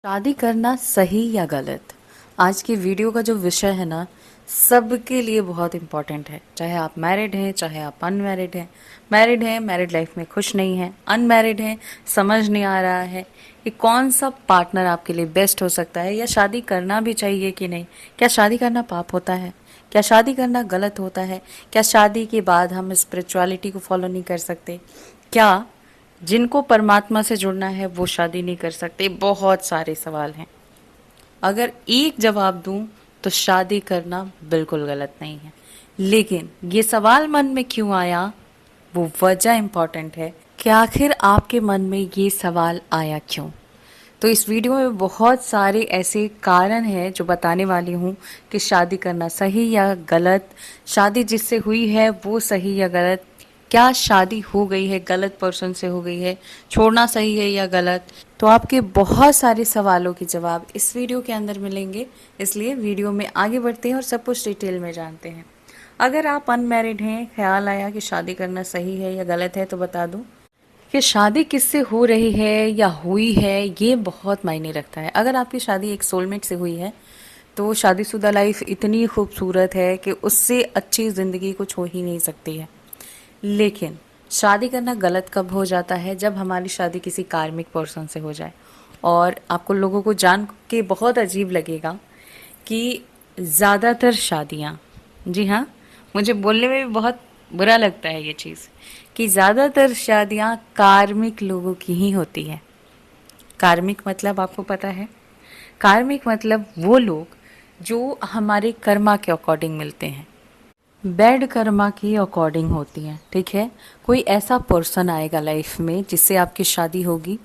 शादी करना सही या गलत। आज की वीडियो का जो विषय है ना, सबके लिए बहुत इम्पोर्टेंट है। चाहे आप मैरिड हैं, चाहे आप अनमैरिड हैं। मैरिड हैं, मैरिड लाइफ में खुश नहीं हैं। अनमैरिड हैं, समझ नहीं आ रहा है कि कौन सा पार्टनर आपके लिए बेस्ट हो सकता है, या शादी करना भी चाहिए कि नहीं। क्या शादी करना पाप होता है? क्या शादी करना गलत होता है? क्या शादी के बाद हम स्पिरिचुअलिटी को फॉलो नहीं कर सकते? क्या जिनको परमात्मा से जुड़ना है वो शादी नहीं कर सकते? बहुत सारे सवाल हैं। अगर एक जवाब दूं तो शादी करना बिल्कुल गलत नहीं है। लेकिन ये सवाल मन में क्यों आया, वो वजह इंपॉर्टेंट है कि आखिर आपके मन में ये सवाल आया क्यों। तो इस वीडियो में बहुत सारे ऐसे कारण हैं जो बताने वाली हूँ कि शादी करना सही या गलत, शादी जिससे हुई है वो सही या गलत, क्या शादी हो गई है गलत पर्सन से हो गई है, छोड़ना सही है या गलत। तो आपके बहुत सारे सवालों के जवाब इस वीडियो के अंदर मिलेंगे। इसलिए वीडियो में आगे बढ़ते हैं और सब कुछ डिटेल में जानते हैं। अगर आप अनमैरिड हैं, ख्याल आया कि शादी करना सही है या गलत है, तो बता दूं कि शादी किससे हो रही है या हुई है ये बहुत मायने रखता है। अगर आपकी शादी एक सोलमेट से हुई है तो शादीशुदा लाइफ इतनी खूबसूरत है कि उससे अच्छी ज़िंदगी कुछ हो ही नहीं सकती है। लेकिन शादी करना गलत कब हो जाता है? जब हमारी शादी किसी कार्मिक पर्सन से हो जाए। और आपको लोगों को जान के बहुत अजीब लगेगा कि ज़्यादातर शादियाँ, जी हाँ, मुझे बोलने में भी बहुत बुरा लगता है ये चीज़, कि ज़्यादातर शादियाँ कार्मिक लोगों की ही होती है। कार्मिक मतलब आपको पता है? कार्मिक मतलब वो लोग जो हमारे कर्मा के अकॉर्डिंग मिलते हैं, बैड कर्मा के अकॉर्डिंग होती हैं। ठीक है, कोई ऐसा पर्सन आएगा लाइफ में जिससे आपकी शादी होगी।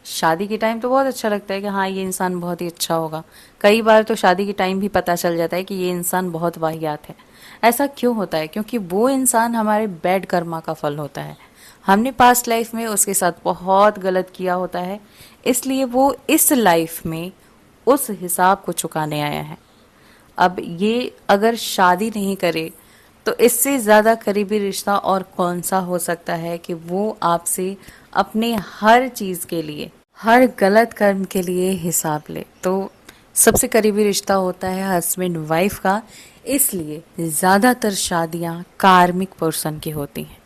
शादी के टाइम तो बहुत अच्छा लगता है कि हाँ ये इंसान बहुत ही अच्छा होगा। कई बार तो शादी के टाइम भी पता चल जाता है कि ये इंसान बहुत वाहियात है। ऐसा क्यों होता है? क्योंकि वो इंसान हमारे बैड कर्मा का फल होता है। हमने पास्ट लाइफ में उसके साथ बहुत गलत किया होता है, इसलिए वो इस लाइफ में उस हिसाब को चुकाने आया है। अब ये अगर शादी नहीं करे तो इससे ज़्यादा करीबी रिश्ता और कौन सा हो सकता है कि वो आपसे अपने हर चीज़ के लिए, हर गलत कर्म के लिए हिसाब ले। तो सबसे करीबी रिश्ता होता है हस्बैंड वाइफ का। इसलिए ज़्यादातर शादियाँ कार्मिक पर्सन की होती हैं,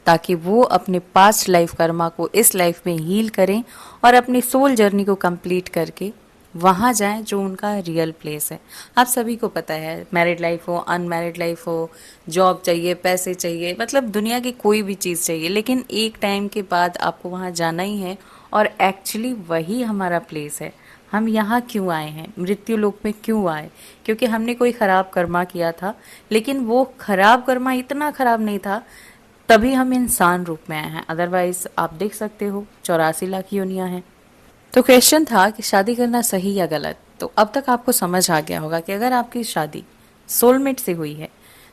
ताकि वो अपने पास्ट लाइफ कर्मा को इस लाइफ में हील करें और अपनी सोल जर्नी को कंप्लीट करके वहाँ जाएं जो उनका रियल प्लेस है। आप सभी को पता है, मैरिड लाइफ हो, अनमैरिड लाइफ हो, जॉब चाहिए, पैसे चाहिए, मतलब दुनिया की कोई भी चीज़ चाहिए, लेकिन एक टाइम के बाद आपको वहाँ जाना ही है। और एक्चुअली वही हमारा प्लेस है। हम यहाँ क्यों आए हैं, मृत्यु लोक में क्यों आए? क्योंकि हमने कोई खराब कर्मा किया था, लेकिन वो खराब कर्मा इतना खराब नहीं था, तभी हम इंसान रूप में आए हैं। अदरवाइज आप देख सकते हो 84 लाख योनियां हैं। तो क्वेश्चन था कि शादी करना सही या गलत। तो अब तक आपको समझ आ गया होगा कि अगर आपकी शादी सोलमेट से हुई है,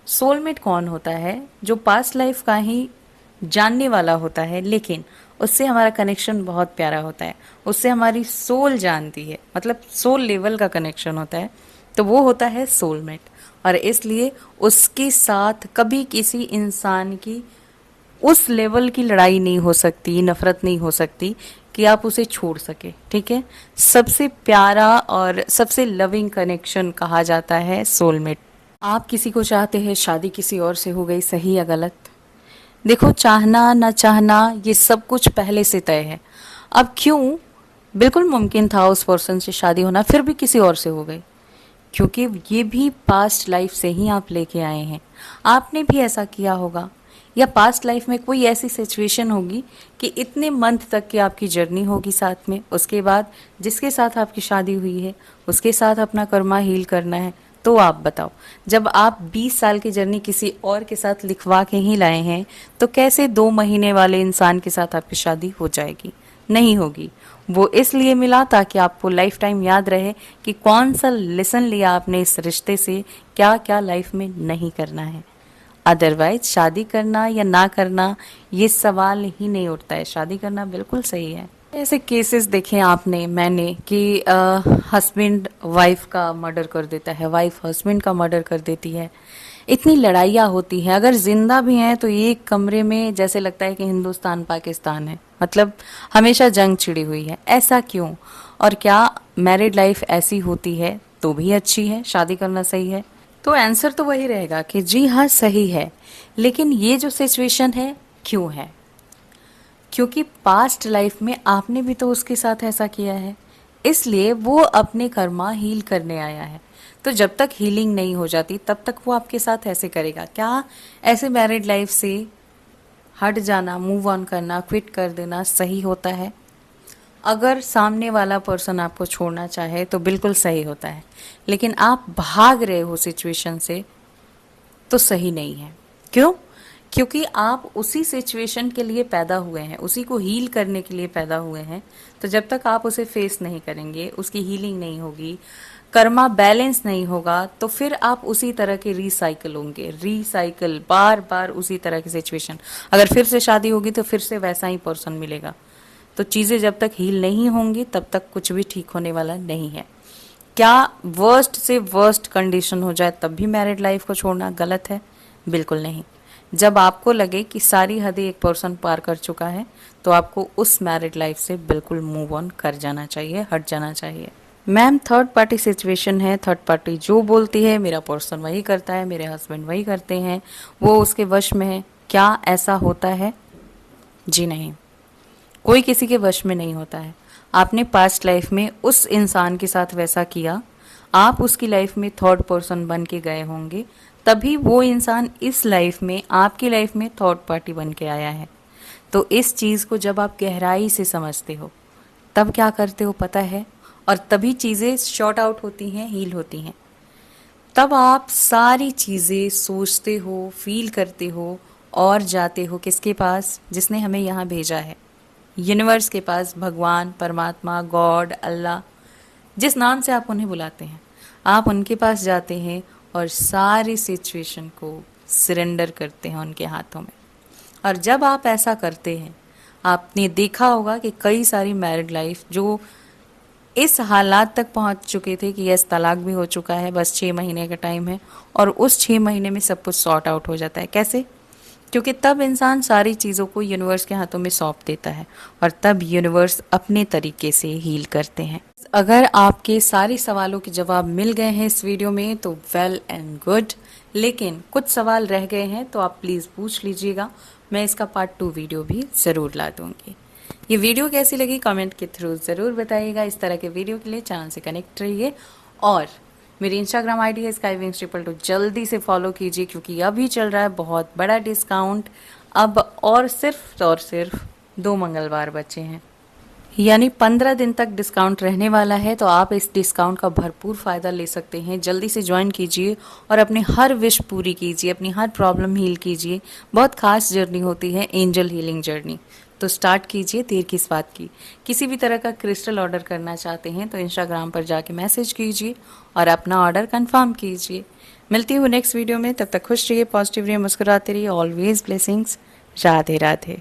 सोलमेट कौन होता है? जो पास्ट लाइफ का ही जानने वाला होता है, लेकिन उससे हमारा कनेक्शन बहुत प्यारा होता है, उससे हमारी सोल जानती है, मतलब सोल लेवल का कनेक्शन होता है, तो वो होता है सोलमेट। और इसलिए उसके साथ कभी किसी इंसान की उस लेवल की लड़ाई नहीं हो सकती, नफरत नहीं हो सकती कि आप उसे छोड़ सके। ठीक है, सबसे प्यारा और सबसे लविंग कनेक्शन कहा जाता है सोलमेट। आप किसी को चाहते हैं, शादी किसी और से हो गई, सही या गलत? देखो, चाहना ना चाहना ये सब कुछ पहले से तय है। अब क्यों? बिल्कुल मुमकिन था उस पर्सन से शादी होना, फिर भी किसी और से हो गई, क्योंकि ये भी पास्ट लाइफ से ही आप लेके आए हैं। आपने भी ऐसा किया होगा, या पास्ट लाइफ में कोई ऐसी सिचुएशन होगी कि इतने मंथ तक की आपकी जर्नी होगी साथ में, उसके बाद जिसके साथ आपकी शादी हुई है उसके साथ अपना कर्मा हील करना है। तो आप बताओ, जब आप 20 साल की जर्नी किसी और के साथ लिखवा के ही लाए हैं, तो कैसे 2 महीने वाले इंसान के साथ आपकी शादी हो जाएगी? नहीं होगी। वो इसलिए मिला ताकि आपको लाइफ टाइम याद रहे कि कौन सा लेसन लिया आपने इस रिश्ते से, क्या क्या लाइफ में नहीं करना है। अदरवाइज शादी करना या ना करना ये सवाल ही नहीं उठता है। शादी करना बिल्कुल सही है। ऐसे केसेस देखे आपने, मैंने, कि हस्बैंड वाइफ का मर्डर कर देता है, वाइफ हस्बैंड का मर्डर कर देती है, इतनी लड़ाइयाँ होती हैं। अगर जिंदा भी हैं तो एक कमरे में जैसे लगता है कि हिंदुस्तान पाकिस्तान है, मतलब हमेशा जंग छिड़ी हुई है। ऐसा क्यों? और क्या मैरिड लाइफ ऐसी होती है तो भी अच्छी है, शादी करना सही है? तो आंसर तो वही रहेगा कि जी हाँ सही है, लेकिन ये जो सिचुएशन है क्यों है? क्योंकि पास्ट लाइफ में आपने भी तो उसके साथ ऐसा किया है, इसलिए वो अपने कर्मा हील करने आया है। तो जब तक हीलिंग नहीं हो जाती तब तक वो आपके साथ ऐसे करेगा। क्या ऐसे मैरिड लाइफ से हट जाना, मूव ऑन करना, क्विट कर देना सही होता है? अगर सामने वाला पर्सन आपको छोड़ना चाहे तो बिल्कुल सही होता है, लेकिन आप भाग रहे हो सिचुएशन से तो सही नहीं है। क्यों? क्योंकि आप उसी सिचुएशन के लिए पैदा हुए हैं, उसी को हील करने के लिए पैदा हुए हैं। तो जब तक आप उसे फेस नहीं करेंगे, उसकी हीलिंग नहीं होगी, कर्मा बैलेंस नहीं होगा, तो फिर आप उसी तरह के रिसाइकल होंगे, रिसाइकल बार बार उसी तरह की सिचुएशन। अगर फिर से शादी होगी तो फिर से वैसा ही पर्सन मिलेगा। तो चीज़ें जब तक हील नहीं होंगी तब तक कुछ भी ठीक होने वाला नहीं है। क्या वर्स्ट से वर्स्ट कंडीशन हो जाए तब भी मैरिड लाइफ को छोड़ना गलत है? बिल्कुल नहीं। जब आपको लगे कि सारी हदें एक पर्सन पार कर चुका है तो आपको उस मैरिड लाइफ से बिल्कुल मूव ऑन कर जाना चाहिए, हट जाना चाहिए। मैम थर्ड पार्टी सिचुएशन है, थर्ड पार्टी जो बोलती है मेरा पर्सन वही करता है, मेरे हस्बैंड वही करते हैं, वो उसके वश में है। क्या ऐसा होता है? जी नहीं, कोई किसी के वश में नहीं होता है। आपने पास्ट लाइफ में उस इंसान के साथ वैसा किया, आप उसकी लाइफ में थर्ड पर्सन बन के गए होंगे, तभी वो इंसान इस लाइफ में आपकी लाइफ में थर्ड पार्टी बन के आया है। तो इस चीज़ को जब आप गहराई से समझते हो तब क्या करते हो पता है, और तभी चीज़ें शॉर्ट आउट होती हैं, हील होती हैं। तब आप सारी चीज़ें सोचते हो, फील करते हो और जाते हो किसके पास? जिसने हमें यहाँ भेजा है, यूनिवर्स के पास, भगवान, परमात्मा, गॉड, अल्लाह, जिस नाम से आप उन्हें बुलाते हैं, आप उनके पास जाते हैं और सारी सिचुएशन को सरेंडर करते हैं उनके हाथों में। और जब आप ऐसा करते हैं, आपने देखा होगा कि कई सारी मैरिड लाइफ जो इस हालात तक पहुंच चुके थे कि यस तलाक भी हो चुका है, बस 6 महीने का टाइम है, और उस 6 महीने में सब कुछ सॉर्ट आउट हो जाता है। कैसे? क्योंकि तब इंसान सारी चीज़ों को यूनिवर्स के हाथों में सौंप देता है और तब यूनिवर्स अपने तरीके से हील करते हैं। अगर आपके सारे सवालों के जवाब मिल गए हैं इस वीडियो में तो वेल एंड गुड, लेकिन कुछ सवाल रह गए हैं तो आप प्लीज़ पूछ लीजिएगा। मैं इसका पार्ट 2 वीडियो भी ज़रूर ला दूँगी। ये वीडियो कैसी लगी कमेंट के थ्रू ज़रूर बताइएगा। इस तरह के वीडियो के लिए चैनल से कनेक्ट रहिए और मेरी इंस्टाग्राम आईडी है skywingsTriple2, जल्दी से फॉलो कीजिए क्योंकि अभी चल रहा है बहुत बड़ा डिस्काउंट। अब और सिर्फ 2 मंगलवार बचे हैं, यानी 15 दिन तक डिस्काउंट रहने वाला है। तो आप इस डिस्काउंट का भरपूर फ़ायदा ले सकते हैं। जल्दी से ज्वाइन कीजिए और अपनी हर विश पूरी कीजिए, अपनी हर प्रॉब्लम हील कीजिए। बहुत खास जर्नी होती है एंजल हीलिंग जर्नी, तो स्टार्ट कीजिए, देर किस बात की। किसी भी तरह का क्रिस्टल ऑर्डर करना चाहते हैं तो इंस्टाग्राम पर जाके मैसेज कीजिए और अपना ऑर्डर कंफर्म कीजिए। मिलती हूँ नेक्स्ट वीडियो में, तब तक खुश रहिए, पॉजिटिव रहिए, मुस्कुराते रहिए। Always blessings. राधे राधे।